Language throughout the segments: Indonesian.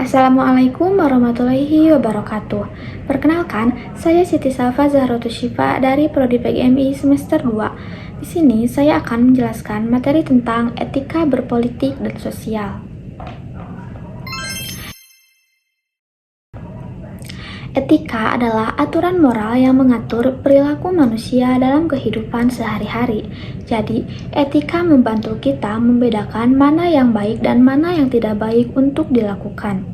Assalamualaikum warahmatullahi wabarakatuh. Perkenalkan, saya Siti Salva Zahrotus Syifa dari Prodi PGMI semester 2. Di sini saya akan menjelaskan materi tentang etika berpolitik dan sosial. Etika adalah aturan moral yang mengatur perilaku manusia dalam kehidupan sehari-hari. Jadi, etika membantu kita membedakan mana yang baik dan mana yang tidak baik untuk dilakukan.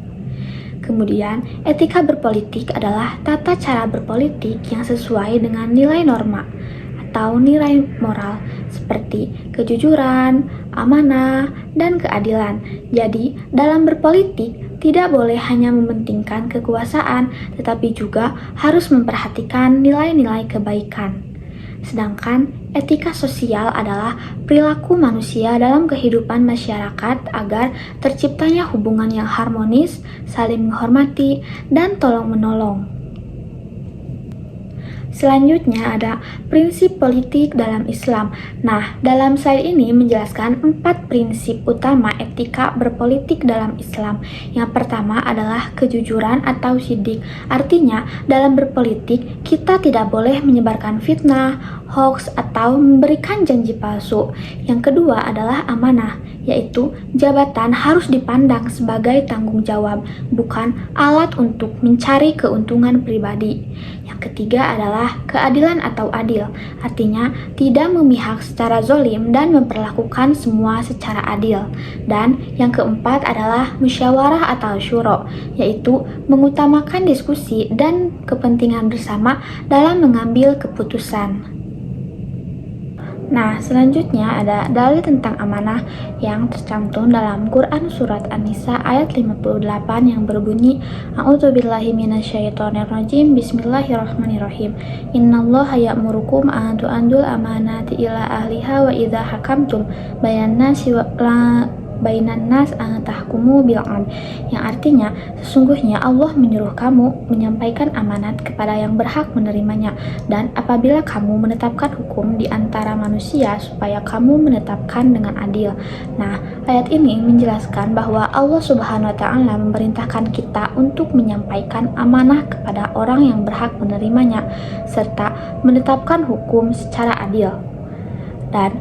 Kemudian, etika berpolitik adalah tata cara berpolitik yang sesuai dengan nilai norma atau nilai moral seperti kejujuran, amanah, dan keadilan. Jadi, dalam berpolitik tidak boleh hanya mementingkan kekuasaan, tetapi juga harus memperhatikan nilai-nilai kebaikan. Sedangkan etika sosial adalah perilaku manusia dalam kehidupan masyarakat agar terciptanya hubungan yang harmonis, saling menghormati, dan tolong-menolong. Selanjutnya ada prinsip politik dalam Islam. Nah, dalam slide ini menjelaskan 4 prinsip utama etika berpolitik dalam Islam. Yang pertama adalah kejujuran atau sidik. Artinya, dalam berpolitik kita tidak boleh menyebarkan fitnah, hoax, atau memberikan janji palsu. Yang kedua adalah amanah, yaitu jabatan harus dipandang sebagai tanggung jawab, bukan alat untuk mencari keuntungan pribadi. Yang ketiga adalah keadilan atau adil, artinya tidak memihak secara zolim dan memperlakukan semua secara adil. Dan yang keempat adalah musyawarah atau syuro, yaitu mengutamakan diskusi dan kepentingan bersama dalam mengambil keputusan. Nah, selanjutnya ada dalil tentang amanah yang tercantum dalam Quran Surat An-Nisa ayat 58 yang berbunyi A'udzubillahi minasyaitonirrajim Bismillahirrahmanirrahim Innallaha ya'murukum an tu'andul amanati ila ahliha wa idza hakamtum bainan nas an tahkumu bil adl, yang artinya sesungguhnya Allah menyuruh kamu menyampaikan amanat kepada yang berhak menerimanya, dan apabila kamu menetapkan hukum di antara manusia supaya kamu menetapkan dengan adil. Nah, ayat ini menjelaskan bahwa Allah Subhanahu wa taala memerintahkan kita untuk menyampaikan amanah kepada orang yang berhak menerimanya serta menetapkan hukum secara adil. Dan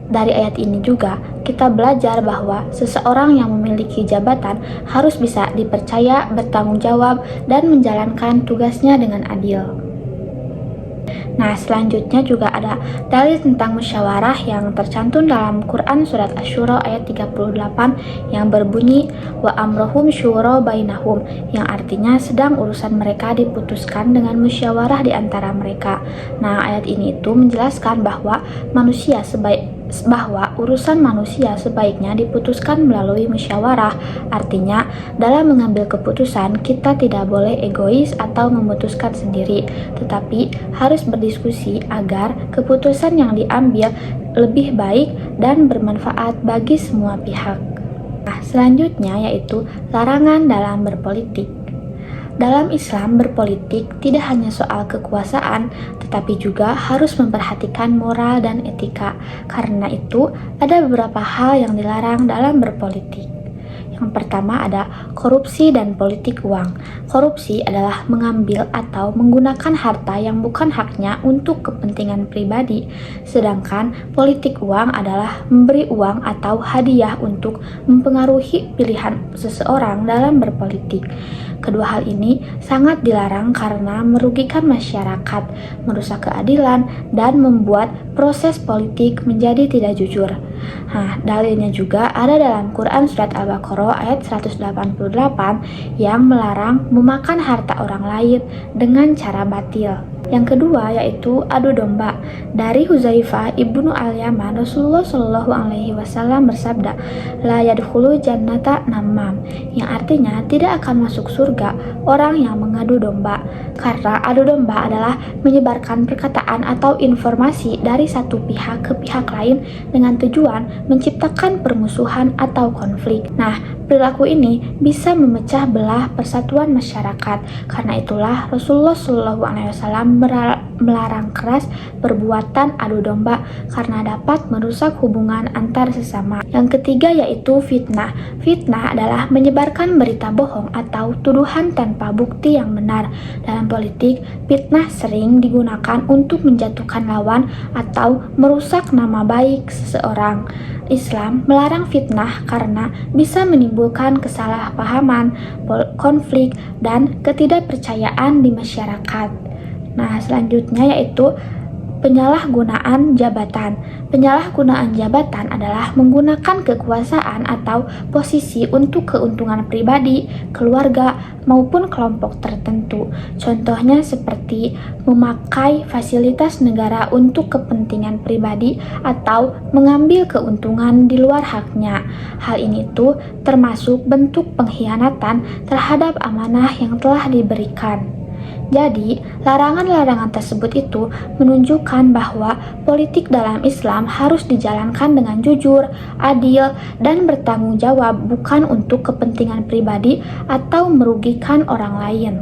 dari ayat ini juga kita belajar bahwa seseorang yang memiliki jabatan harus bisa dipercaya, bertanggung jawab, dan menjalankan tugasnya dengan adil. Nah, selanjutnya juga ada dalil tentang musyawarah yang tercantum dalam Quran Surat Asy-Syura ayat 38 yang berbunyi wa amrohum syura bainahum, yang artinya sedang urusan mereka diputuskan dengan musyawarah di antara mereka. Nah, ayat ini itu menjelaskan bahwa urusan manusia sebaiknya diputuskan melalui musyawarah. Artinya, dalam mengambil keputusan kita tidak boleh egois atau memutuskan sendiri, tetapi harus berdiskusi agar keputusan yang diambil lebih baik dan bermanfaat bagi semua pihak. Nah, selanjutnya yaitu larangan dalam berpolitik. Dalam Islam, berpolitik tidak hanya soal kekuasaan, tetapi juga harus memperhatikan moral dan etika. Karena itu, ada beberapa hal yang dilarang dalam berpolitik. Yang pertama ada korupsi dan politik uang. Korupsi adalah mengambil atau menggunakan harta yang bukan haknya untuk kepentingan pribadi, sedangkan politik uang adalah memberi uang atau hadiah untuk mempengaruhi pilihan seseorang dalam berpolitik. Kedua hal ini sangat dilarang karena merugikan masyarakat, merusak keadilan, dan membuat proses politik menjadi tidak jujur. Nah, dalilnya juga ada dalam Quran Surat Al-Baqarah ayat 188 yang melarang memakan harta orang lain dengan cara batil. Yang kedua yaitu adu domba. Dari Huzaifah ibnu al-Yaman, Rasulullah Shallallahu Alaihi Wasallam bersabda, la yadkhulu jannata namam, yang artinya tidak akan masuk surga orang yang mengadu domba. Karena adu domba adalah menyebarkan perkataan atau informasi dari satu pihak ke pihak lain dengan tujuan menciptakan permusuhan atau konflik. Nah, perilaku ini bisa memecah belah persatuan masyarakat. Karena itulah Rasulullah Shallallahu Alaihi Wasallam melarang keras perbuatan adu domba karena dapat merusak hubungan antar sesama. Yang ketiga yaitu fitnah. Fitnah adalah menyebarkan berita bohong atau tuduhan tanpa bukti yang benar. Dalam politik, fitnah sering digunakan untuk menjatuhkan lawan atau merusak nama baik seseorang. Islam melarang fitnah karena bisa menimbulkan kesalahpahaman, konflik, dan ketidakpercayaan di masyarakat. Nah, selanjutnya yaitu penyalahgunaan jabatan. Penyalahgunaan jabatan adalah menggunakan kekuasaan atau posisi untuk keuntungan pribadi, keluarga, maupun kelompok tertentu. Contohnya seperti memakai fasilitas negara untuk kepentingan pribadi atau mengambil keuntungan di luar haknya. Hal ini tuh termasuk bentuk pengkhianatan terhadap amanah yang telah diberikan. Jadi, larangan-larangan tersebut itu menunjukkan bahwa politik dalam Islam harus dijalankan dengan jujur, adil, dan bertanggung jawab, bukan untuk kepentingan pribadi atau merugikan orang lain.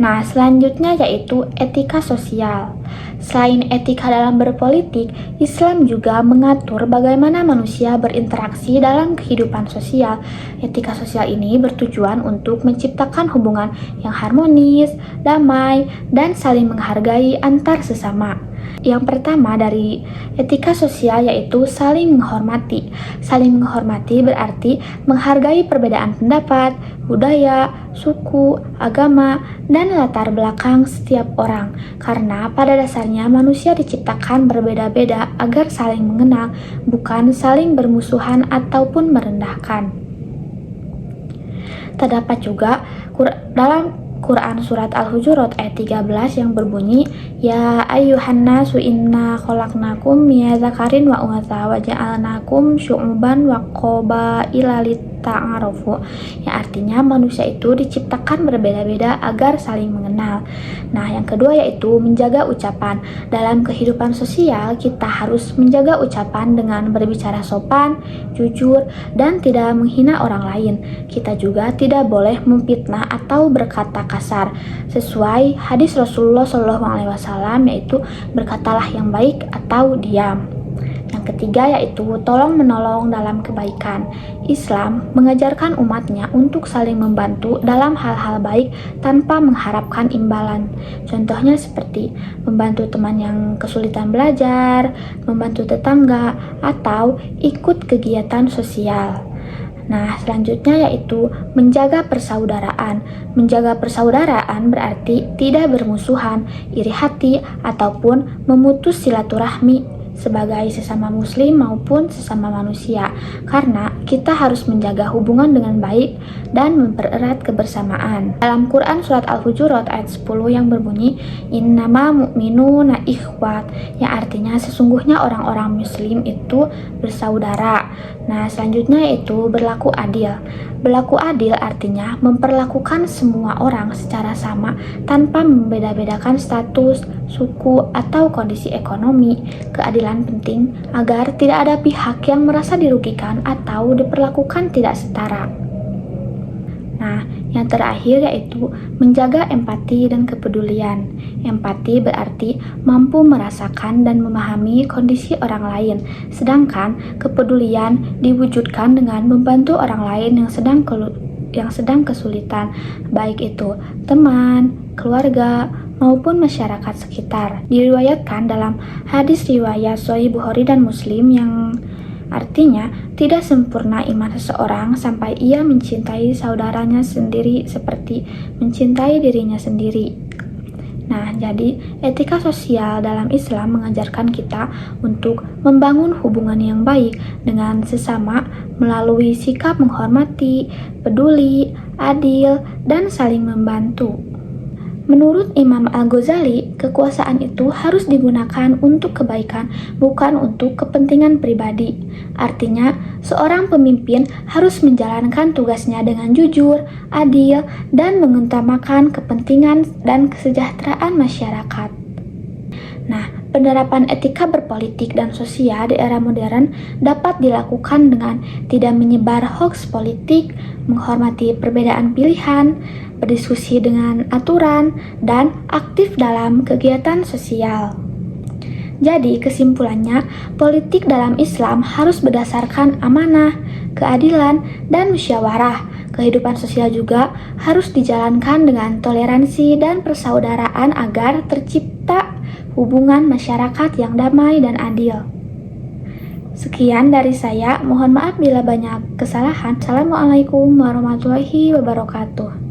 Nah, selanjutnya yaitu etika sosial. Selain etika dalam berpolitik, Islam juga mengatur bagaimana manusia berinteraksi dalam kehidupan sosial. Etika sosial ini bertujuan untuk menciptakan hubungan yang harmonis, damai, dan saling menghargai antar sesama. Yang pertama dari etika sosial yaitu saling menghormati. Saling menghormati berarti menghargai perbedaan pendapat, budaya, suku, agama, dan latar belakang setiap orang. Karena pada dasarnya manusia diciptakan berbeda-beda agar saling mengenal, bukan saling bermusuhan ataupun merendahkan. Terdapat juga dalam Quran Surat Al-Hujurat ayat 13 yang berbunyi, Ya ayyuhan nasu inna khalaqnakum min dzakarin wa untha wa ja'alnakum syu'uban wa qabaila lita'arafu. Yang artinya manusia itu diciptakan berbeda-beda agar saling mengenal. Nah, yang kedua yaitu menjaga ucapan. Dalam kehidupan sosial, kita harus menjaga ucapan dengan berbicara sopan, jujur, dan tidak menghina orang lain. Kita juga tidak boleh memfitnah atau berkata kasar. Sesuai hadis Rasulullah SAW yaitu berkatalah yang baik atau diam. Yang ketiga yaitu tolong menolong dalam kebaikan. Islam mengajarkan umatnya untuk saling membantu dalam hal-hal baik tanpa mengharapkan imbalan. Contohnya seperti membantu teman yang kesulitan belajar, membantu tetangga, atau ikut kegiatan sosial. Nah, selanjutnya yaitu menjaga persaudaraan. Menjaga persaudaraan berarti tidak bermusuhan, iri hati, ataupun memutus silaturahmi sebagai sesama muslim maupun sesama manusia, karena kita harus menjaga hubungan dengan baik dan mempererat kebersamaan. Dalam Quran Surat Al-Hujurat ayat 10 yang berbunyi, Innama mu'minuna ikhwat, yang artinya sesungguhnya orang-orang muslim itu bersaudara. Nah, selanjutnya yaitu berlaku adil. Berlaku adil artinya memperlakukan semua orang secara sama tanpa membeda-bedakan status, suku, atau kondisi ekonomi. Keadilan penting agar tidak ada pihak yang merasa dirugikan atau diperlakukan tidak setara. Nah, yang terakhir yaitu menjaga empati dan kepedulian. Empati berarti mampu merasakan dan memahami kondisi orang lain, sedangkan kepedulian diwujudkan dengan membantu orang lain yang sedang kesulitan, baik itu teman, keluarga, maupun masyarakat sekitar. Diriwayatkan dalam hadis riwayat Sahih Bukhari dan Muslim yang artinya, tidak sempurna iman seseorang sampai ia mencintai saudaranya sendiri seperti mencintai dirinya sendiri. Nah, jadi etika sosial dalam Islam mengajarkan kita untuk membangun hubungan yang baik dengan sesama melalui sikap menghormati, peduli, adil, dan saling membantu. Menurut Imam Al-Ghazali, kekuasaan itu harus digunakan untuk kebaikan, bukan untuk kepentingan pribadi. Artinya, seorang pemimpin harus menjalankan tugasnya dengan jujur, adil, dan mengutamakan kepentingan dan kesejahteraan masyarakat. Nah, Penerapan etika berpolitik dan sosial di era modern dapat dilakukan dengan tidak menyebar hoaks politik, menghormati perbedaan pilihan, berdiskusi dengan aturan, dan aktif dalam kegiatan sosial. Jadi, kesimpulannya, politik dalam Islam harus berdasarkan amanah, keadilan, dan musyawarah. Kehidupan sosial juga harus dijalankan dengan toleransi dan persaudaraan agar tercipta hubungan masyarakat yang damai dan adil. Sekian dari saya, mohon maaf bila banyak kesalahan. Assalamualaikum warahmatullahi wabarakatuh.